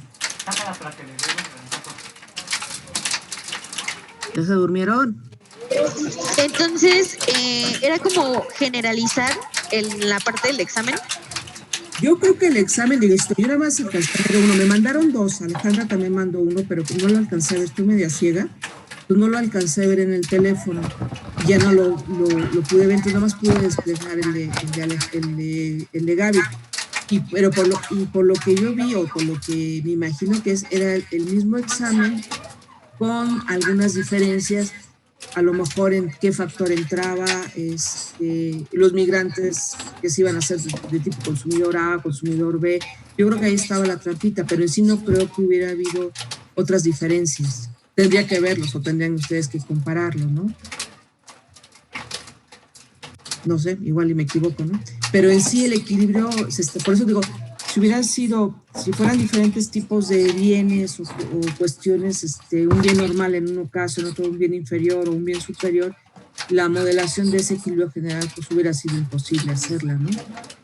¿Ya se durmieron? Entonces, ¿era como generalizar la parte del examen? Yo creo que el examen, yo nada más alcancé a ver uno, me mandaron 2, Alejandra también mandó uno, pero no lo alcancé a ver, estoy media ciega, pues no lo alcancé a ver en el teléfono, ya no lo pude ver, entonces nada más pude desplegar el de Gaby. Pero por lo que yo vi, o por lo que me imagino que era el mismo examen, con algunas diferencias, a lo mejor en qué factor entraba, los migrantes que se iban a hacer de tipo consumidor A, consumidor B. Yo creo que ahí estaba la trampita, pero en sí no creo que hubiera habido otras diferencias. Tendría que verlos o tendrían ustedes que compararlos, ¿no? No sé, igual y me equivoco, ¿no? Pero en sí el equilibrio, por eso digo, si fueran diferentes tipos de bienes o cuestiones, un bien normal en un caso, en otro un bien inferior o un bien superior, la modelación de ese equilibrio general pues hubiera sido imposible hacerla, ¿no?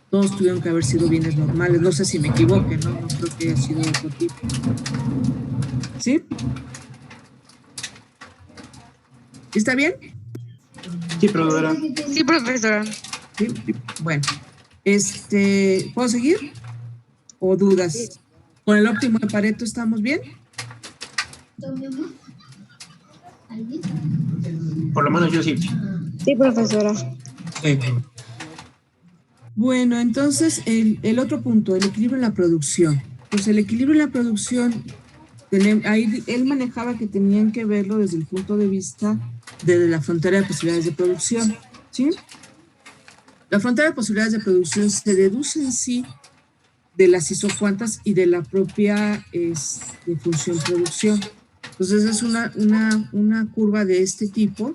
Todos tuvieron que haber sido bienes normales, no sé si me equivoque, ¿no? No creo que haya sido otro tipo. ¿Sí? ¿Está bien? Sí, profesora. Sí, profesora. Sí. Bueno, ¿puedo seguir? ¿O dudas? ¿Con el óptimo de Pareto estamos bien? Por lo menos yo sí. Sí, profesora. Sí. Bueno, entonces el otro punto, el equilibrio en la producción. Pues el equilibrio en la producción, ahí él manejaba que tenían que verlo desde el punto de vista de la frontera de posibilidades de producción, ¿sí? La frontera de posibilidades de producción se deduce en sí de las isocuantas y de la propia función-producción. Entonces es una curva de este tipo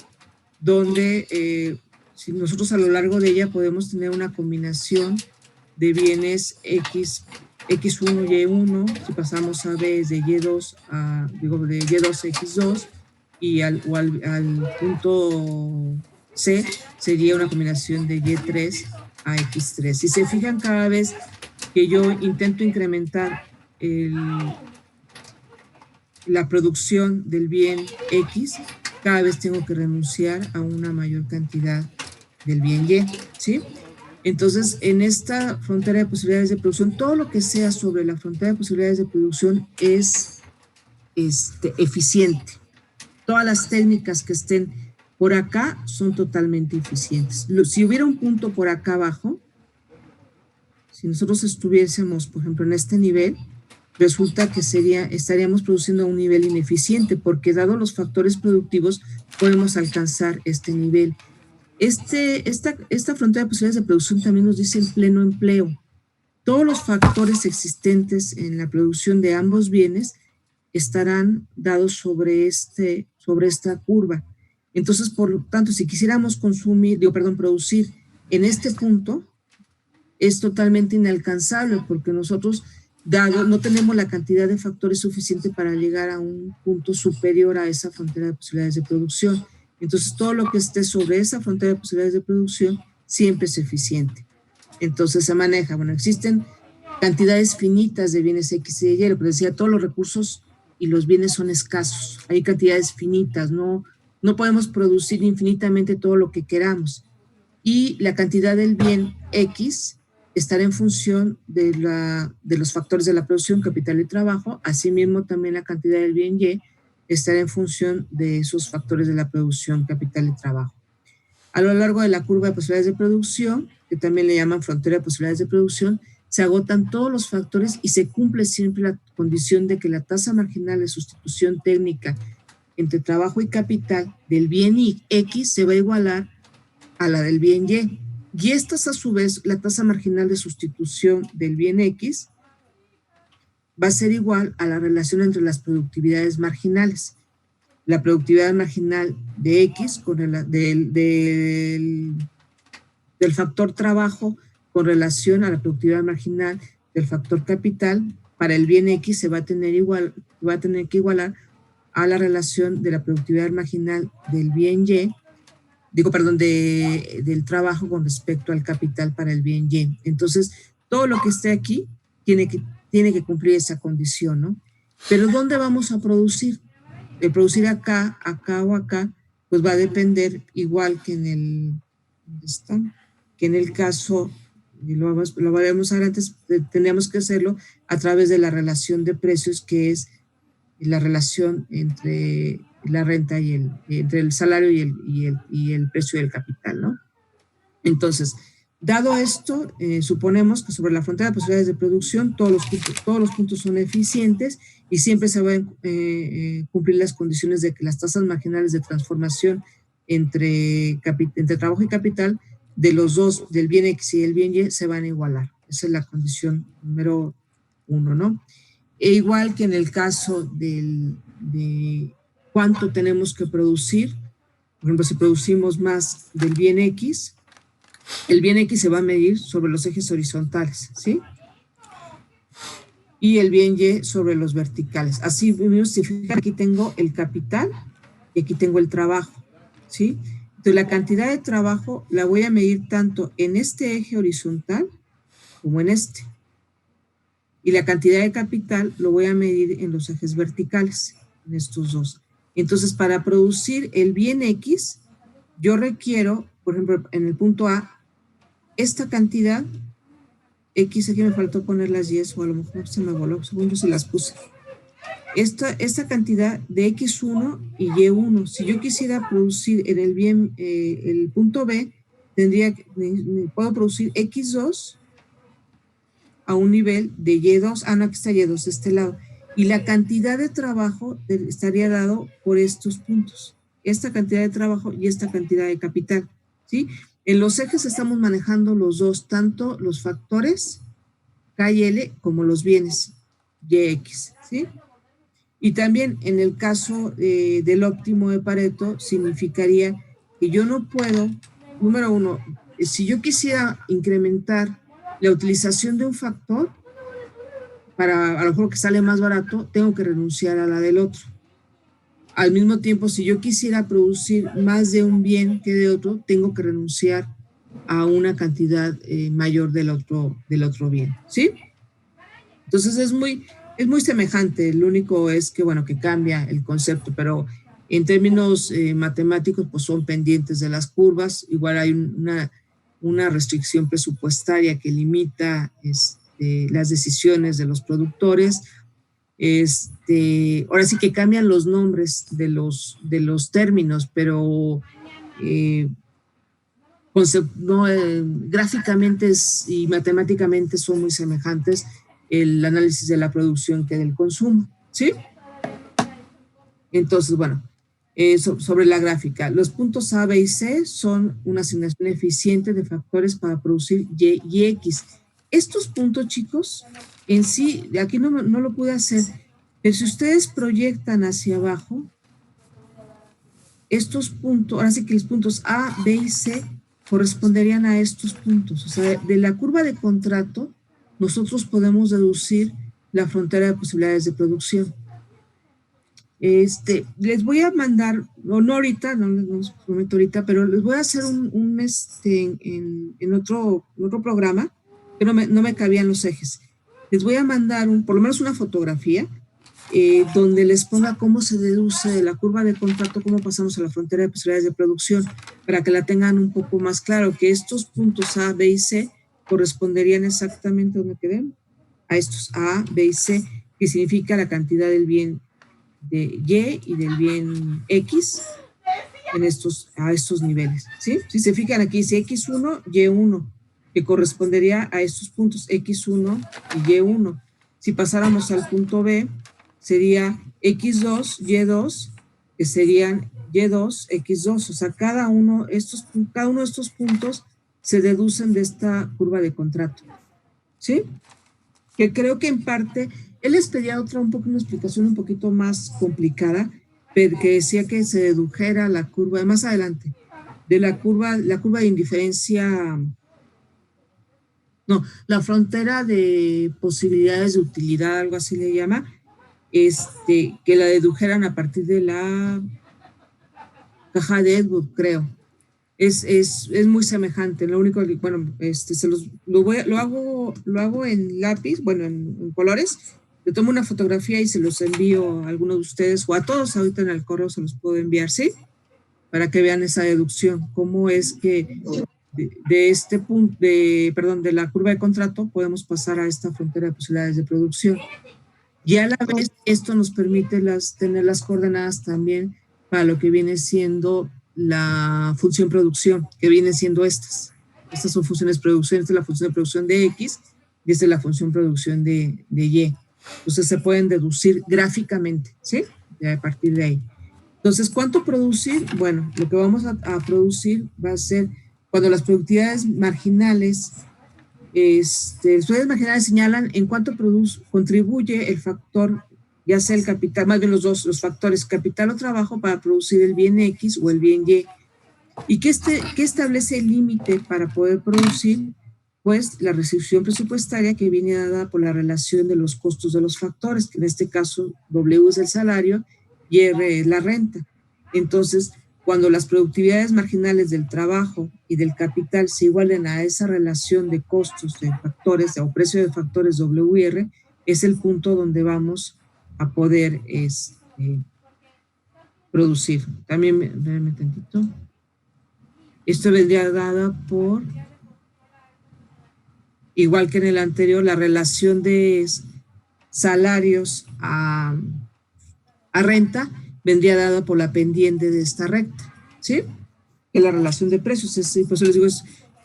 donde si nosotros a lo largo de ella podemos tener una combinación de bienes X, X1, Y1, si pasamos a B es de Y2 de Y2 a X2 y al punto C sería una combinación de Y3 a X3. Si se fijan, cada vez que yo intento incrementar la producción del bien X, cada vez tengo que renunciar a una mayor cantidad del bien Y, ¿sí? Entonces, en esta frontera de posibilidades de producción, todo lo que sea sobre la frontera de posibilidades de producción es eficiente. Todas las técnicas que estén por acá son totalmente eficientes. Si hubiera un punto por acá abajo, si nosotros estuviésemos, por ejemplo, en este nivel, resulta que estaríamos produciendo a un nivel ineficiente, porque dado los factores productivos, podemos alcanzar este nivel. Esta frontera de posibilidades de producción también nos dice el pleno empleo. Todos los factores existentes en la producción de ambos bienes estarán dados sobre esta curva. Entonces, por lo tanto, si quisiéramos producir en este punto, es totalmente inalcanzable porque nosotros, no tenemos la cantidad de factores suficiente para llegar a un punto superior a esa frontera de posibilidades de producción. Entonces, todo lo que esté sobre esa frontera de posibilidades de producción siempre es eficiente. Entonces, se maneja, existen cantidades finitas de bienes X y Y, lo que decía, todos los recursos y los bienes son escasos. Hay cantidades finitas, no podemos producir infinitamente todo lo que queramos. Y la cantidad del bien X estará en función de los factores de la producción, capital y trabajo. Asimismo, también la cantidad del bien Y estará en función de esos factores de la producción, capital y trabajo. A lo largo de la curva de posibilidades de producción, que también le llaman frontera de posibilidades de producción, se agotan todos los factores y se cumple siempre la condición de que la tasa marginal de sustitución técnica entre trabajo y capital del bien X se va a igualar a la del bien Y. Y esta es a su vez la tasa marginal de sustitución del bien X va a ser igual a la relación entre las productividades marginales. La productividad marginal de X del factor trabajo con relación a la productividad marginal del factor capital, para el bien X va a tener que igualar a la relación de la productividad marginal del bien Y, del trabajo con respecto al capital para el bien Y. Entonces, todo lo que esté aquí tiene que cumplir esa condición, ¿no? Pero ¿dónde vamos a producir? De producir acá o acá, pues va a depender igual que en el caso, y lo veremos ahora antes, tendríamos que hacerlo a través de la relación de precios, que es la relación entre la renta entre el salario y el precio del capital, ¿no? Entonces, Dado esto, suponemos que sobre la frontera de posibilidades de producción todos los puntos son eficientes y siempre se van a cumplir las condiciones de que las tasas marginales de transformación entre trabajo y capital de los dos, del bien X y el bien Y, se van a igualar. Esa es la condición número 1, ¿no? E igual que en el caso de cuánto tenemos que producir, por ejemplo, si producimos más del bien X, el bien X se va a medir sobre los ejes horizontales, ¿sí? Y el bien Y sobre los verticales. Así, si fijan, aquí tengo el capital y aquí tengo el trabajo, ¿sí? Entonces, la cantidad de trabajo la voy a medir tanto en este eje horizontal como en este. Y la cantidad de capital lo voy a medir en los ejes verticales, en estos dos. Entonces, para producir el bien X, yo requiero, por ejemplo, en el punto A, esta cantidad, X, aquí me faltó poner las Y, o a lo mejor se me voló, según yo se las puse. Esta cantidad de X1 y Y1, si yo quisiera producir en el bien, el punto B, puedo producir X2 a un nivel de Y2, no, aquí está Y2 de este lado, y la cantidad de trabajo estaría dado por estos puntos, esta cantidad de trabajo y esta cantidad de capital, ¿sí? En los ejes estamos manejando los dos, tanto los factores K y L como los bienes YX, ¿sí? Y también en el caso del óptimo de Pareto, significaría que yo no puedo, número uno, si yo quisiera incrementar la utilización de un factor, para a lo mejor que sale más barato, tengo que renunciar a la del otro. Al mismo tiempo, si yo quisiera producir más de un bien que de otro, tengo que renunciar a una cantidad mayor del otro bien, ¿sí? Entonces es muy semejante, lo único es que, bueno, que cambia el concepto, pero en términos matemáticos, pues son pendientes de las curvas, igual hay una restricción presupuestaria que limita las decisiones de los productores. Ahora sí que cambian los nombres de los términos, pero gráficamente y matemáticamente son muy semejantes el análisis de la producción que del consumo, ¿sí? Entonces, bueno, sobre la gráfica, los puntos A, B y C son una asignación eficiente de factores para producir Y y X. Estos puntos, chicos, en sí, aquí no lo pude hacer, pero si ustedes proyectan hacia abajo, estos puntos, ahora sí que los puntos A, B y C corresponderían a estos puntos. O sea, de la curva de contrato, nosotros podemos deducir la frontera de posibilidades de producción. Les voy a mandar, no ahorita, no les prometo ahorita, pero les voy a hacer en otro programa, que no me cabían los ejes. Les voy a mandar por lo menos una fotografía donde les ponga cómo se deduce de la curva de contrato, cómo pasamos a la frontera de posibilidades de producción, para que la tengan un poco más claro, que estos puntos A, B y C corresponderían exactamente donde queden, a estos A, B y C, que significa la cantidad del bien de Y y del bien X a estos niveles, ¿sí? Si se fijan aquí dice X1, Y1, que correspondería a estos puntos X1 y Y1. Si pasáramos al punto B, sería X2, Y2, que serían Y2, X2. O sea, cada uno de estos puntos se deducen de esta curva de contrato, ¿sí? Que creo que en parte, él les pedía una explicación un poquito más complicada, pero que decía que se dedujera la curva, más adelante, de la curva de indiferencia, no, la frontera de posibilidades de utilidad, algo así le llama, que la dedujeran a partir de la caja de Edwood, creo. Es muy semejante, lo único que, bueno, lo hago en lápiz, bueno, en colores, le tomo una fotografía y se los envío a algunos de ustedes, o a todos ahorita en el correo se los puedo enviar, ¿sí? Para que vean esa deducción, cómo es que de este punto, de la curva de contrato, podemos pasar a esta frontera de posibilidades de producción. Y a la vez, esto nos permite tener las coordenadas también para lo que viene siendo la función producción, que viene siendo estas, Estas son funciones de producción, esta es la función de producción de X y esta es la función de producción de Y. Entonces se pueden deducir gráficamente, ¿sí? A partir de ahí. Entonces, ¿cuánto producir? Bueno, lo que vamos a producir va a ser cuando las productividades marginales, las productividades marginales señalan en cuánto contribuye el factor, ya sea el capital, más bien los factores capital o trabajo para producir el bien X o el bien Y. ¿Y qué establece el límite para poder producir? Pues la restricción presupuestaria que viene dada por la relación de los costos de los factores, que en este caso W es el salario y R es la renta. Entonces, cuando las productividades marginales del trabajo y del capital se igualen a esa relación de costos de factores o precio de factores W y R, es el punto donde vamos a poder producir. También, déjame tantito. Esto vendría dada por, igual que en el anterior, la relación de salarios a renta vendría dada por la pendiente de esta recta, ¿sí? Que la relación de precios, por eso les digo,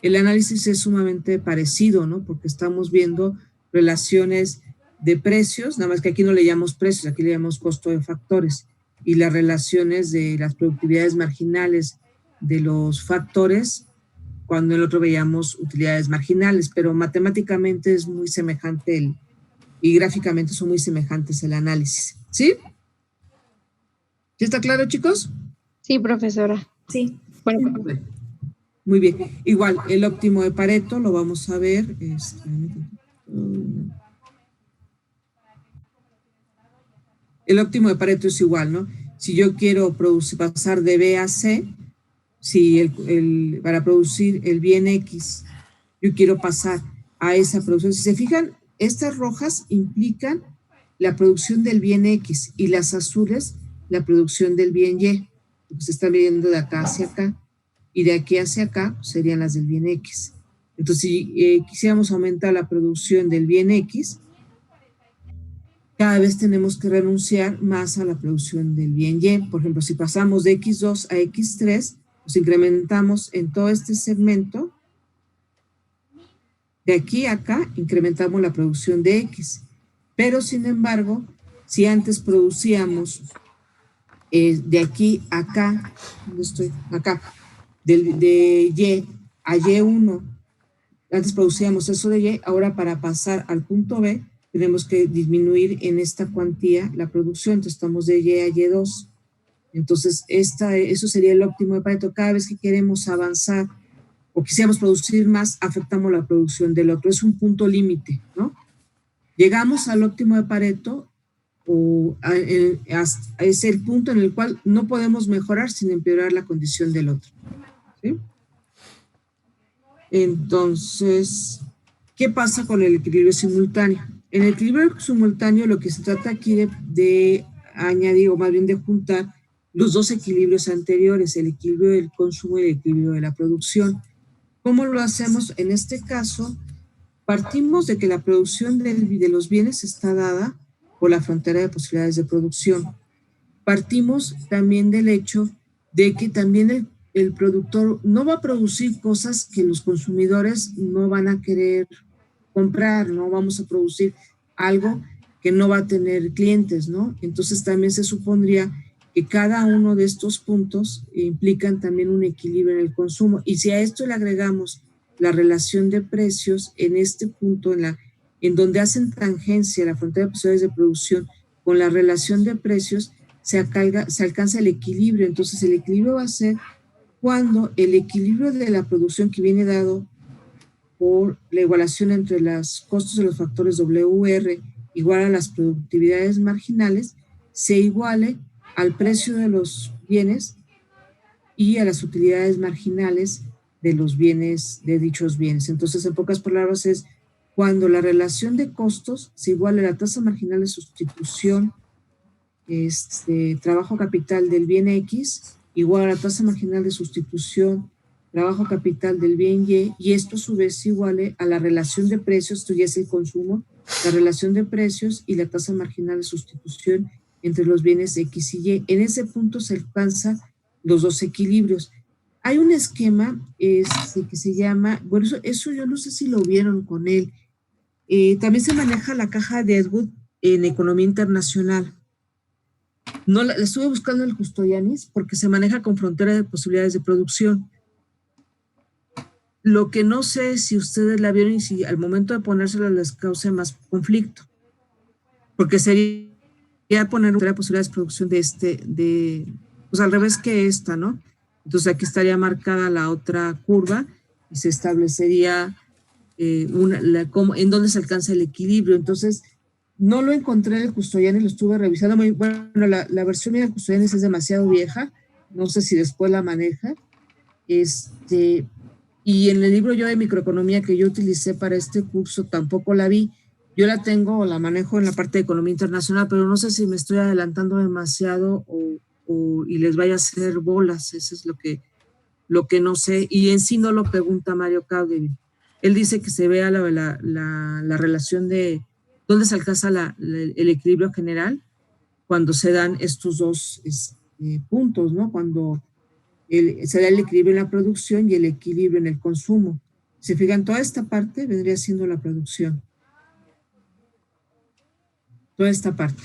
el análisis es sumamente parecido, ¿no? Porque estamos viendo relaciones de precios, nada más que aquí no le llamamos precios, aquí le llamamos costo de factores, y las relaciones de las productividades marginales de los factores, cuando en el otro veíamos utilidades marginales, pero matemáticamente es muy semejante y gráficamente son muy semejantes el análisis, ¿sí? ¿Sí está claro, chicos? Sí, profesora. Sí. Bueno, muy bien. Igual, el óptimo de Pareto lo vamos a ver. El óptimo de Pareto es igual, ¿no? Si yo quiero pasar de B a C, si para producir el bien X, yo quiero pasar a esa producción. Si se fijan, estas rojas implican la producción del bien X y las azules la producción del bien Y. Se está viendo de acá hacia acá y de aquí hacia acá serían las del bien X. Entonces, si quisiéramos aumentar la producción del bien X, cada vez tenemos que renunciar más a la producción del bien Y. Por ejemplo, si pasamos de X2 a X3, pues incrementamos en todo este segmento, de aquí a acá, incrementamos la producción de X. Pero, sin embargo, si antes producíamos de aquí a acá, ¿dónde estoy? Acá, de Y a Y1, antes producíamos eso de Y, ahora para pasar al punto B, tenemos que disminuir en esta cuantía la producción, entonces estamos de Y a Y2. Entonces, eso sería el óptimo de Pareto. Cada vez que queremos avanzar o quisiéramos producir más, afectamos la producción del otro. Es un punto límite, ¿no? Llegamos al óptimo de Pareto, es el punto en el cual no podemos mejorar sin empeorar la condición del otro, ¿sí? Entonces, ¿qué pasa con el equilibrio simultáneo? En el equilibrio simultáneo lo que se trata aquí de añadir, o más bien de juntar los dos equilibrios anteriores, el equilibrio del consumo y el equilibrio de la producción. ¿Cómo lo hacemos? En este caso, partimos de que la producción de los bienes está dada por la frontera de posibilidades de producción. Partimos también del hecho de que también el productor no va a producir cosas que los consumidores no van a querer comprar, no vamos a producir algo que no va a tener clientes, ¿no? Entonces también se supondría que cada uno de estos puntos implican también un equilibrio en el consumo. Y si a esto le agregamos la relación de precios en este punto, en donde hacen tangencia la frontera de posibilidades de producción con la relación de precios, se alcanza el equilibrio. Entonces el equilibrio va a ser cuando el equilibrio de la producción que viene dado por la igualación entre los costos de los factores WR igual a las productividades marginales, se iguale al precio de los bienes y a las utilidades marginales de los bienes, de dichos bienes. Entonces, en pocas palabras, es cuando la relación de costos se iguala a la tasa marginal de sustitución, trabajo capital del bien X, igual a la tasa marginal de sustitución, trabajo capital del bien y esto a su vez se iguale a la relación de precios, esto ya es el consumo, la relación de precios y la tasa marginal de sustitución entre los bienes X y Y. En ese punto se alcanzan los dos equilibrios. Hay un esquema que se llama, bueno, eso yo no sé si lo vieron con él. También se maneja la caja de Edwood en economía internacional. No la estuve buscando en el Custodianis porque se maneja con frontera de posibilidades de producción. Lo que no sé si ustedes la vieron y si al momento de ponérsela les cause más conflicto. Porque sería poner una posibilidades de producción pues al revés que esta, ¿no? Entonces aquí estaría marcada la otra curva y se establecería en dónde se alcanza el equilibrio. Entonces, no lo encontré en el Custodianis, lo estuve revisando. Bueno, la versión del Custodianis es demasiado vieja, no sé si después la maneja. Y en el libro yo de microeconomía que yo utilicé para este curso tampoco la vi. Yo la tengo o la manejo en la parte de economía internacional, pero no sé si me estoy adelantando demasiado y les vaya a hacer bolas. Eso es lo que no sé. Y en sí no lo pregunta Mario Caudeville. Él dice que se vea la relación de dónde se alcanza el equilibrio general cuando se dan estos dos puntos, ¿no? Cuando se da el equilibrio en la producción y el equilibrio en el consumo. Se fijan, toda esta parte vendría siendo la producción. Toda esta parte.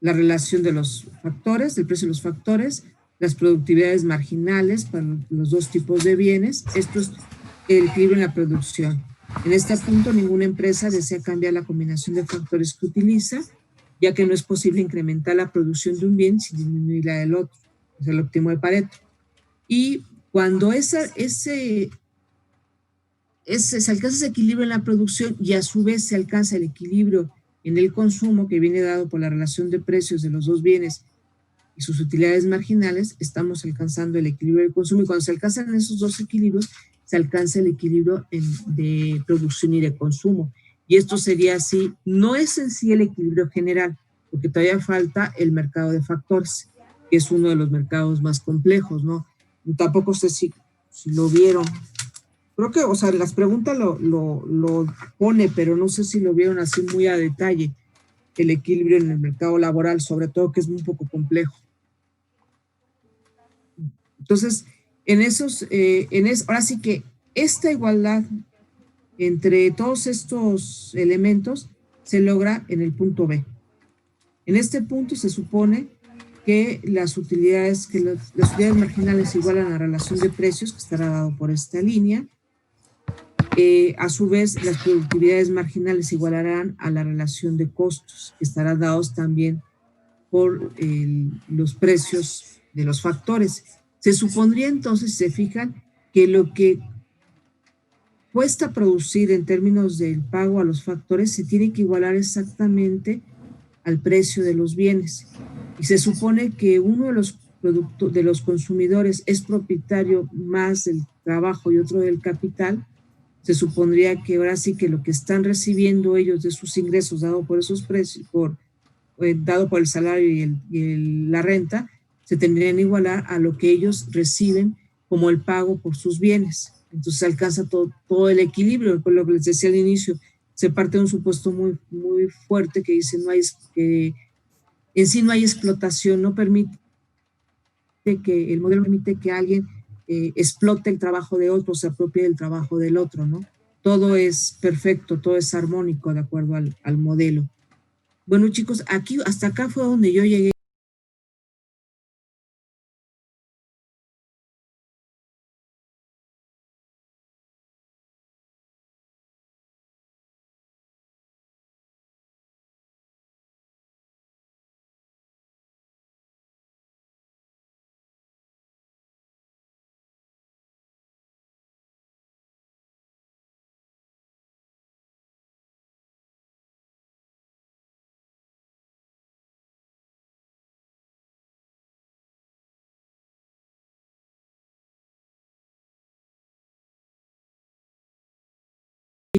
La relación de los factores, del precio de los factores, las productividades marginales para los dos tipos de bienes. Esto es el equilibrio en la producción. En este punto, ninguna empresa desea cambiar la combinación de factores que utiliza, ya que no es posible incrementar la producción de un bien sin disminuir la del otro. Es el óptimo de Pareto. Y cuando se alcanza ese equilibrio en la producción y a su vez se alcanza el equilibrio en el consumo que viene dado por la relación de precios de los dos bienes y sus utilidades marginales, estamos alcanzando el equilibrio del consumo. Y cuando se alcanzan esos dos equilibrios, se alcanza el equilibrio de producción y de consumo. Y esto sería así, no es en sí el equilibrio general, porque todavía falta el mercado de factores, que es uno de los mercados más complejos, ¿no? Tampoco sé si lo vieron. Creo que, o sea, las preguntas lo pone, pero no sé si lo vieron así muy a detalle, el equilibrio en el mercado laboral, sobre todo que es un poco complejo. Entonces, ahora sí que esta igualdad entre todos estos elementos se logra en el punto B. En este punto se supone que las utilidades marginales igualan a la relación de precios, que estará dado por esta línea. A su vez, las productividades marginales igualarán a la relación de costos, que estarán dados también por los precios de los factores. Se supondría entonces, si se fijan, que lo que cuesta producir en términos del pago a los factores se tiene que igualar exactamente al precio de los bienes. Y se supone que uno de los consumidores es propietario más del trabajo y otro del capital. Se supondría que ahora sí que lo que están recibiendo ellos de sus ingresos dado por esos precios, dado por el salario y la renta, se tendrían que igualar a lo que ellos reciben como el pago por sus bienes. Entonces se alcanza todo el equilibrio, por lo que les decía al inicio, se parte de un supuesto muy, muy fuerte que dice que en sí no hay explotación, no permite que el modelo permite que alguien explote el trabajo de otro, se apropie del trabajo del otro, ¿no? Todo es perfecto, todo es armónico de acuerdo al modelo. Bueno, chicos, hasta acá fue donde yo llegué.